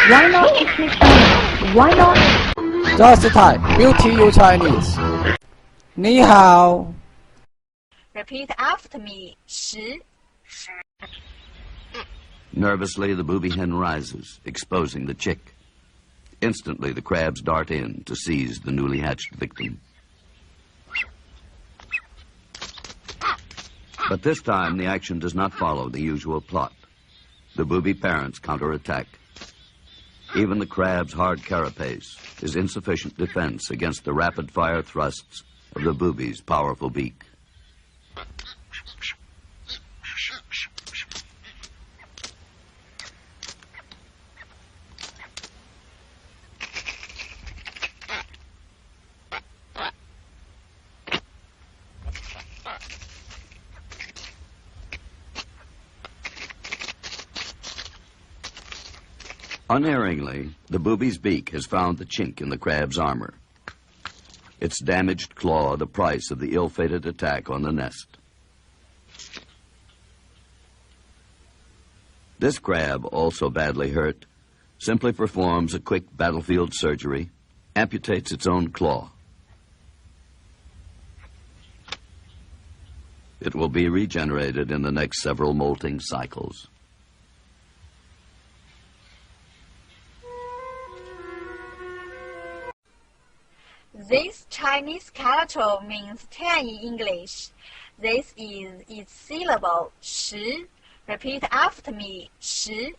Why not speak Chinese? Why not? Just Thai, beauty you Chinese. 你好 Repeat after me. 10. Nervously, the booby hen rises, exposing the chick. Instantly, the crabs dart in to seize the newly hatched victim. But this time, the action does not follow the usual plot. The booby parents counterattack. Even the crab's hard carapace is insufficient defense against the rapid-fire thrusts of the booby's powerful beak. Unerringly, the booby's beak has found the chink in the crab's armor. Its damaged claw the price of the ill-fated attack on the nest. This crab, also badly hurt, simply performs a quick battlefield surgery, amputates its own claw. It will be regenerated in the next several molting cycles. This Chinese character means 10 in English. This is its syllable, 10. Repeat after me, 10.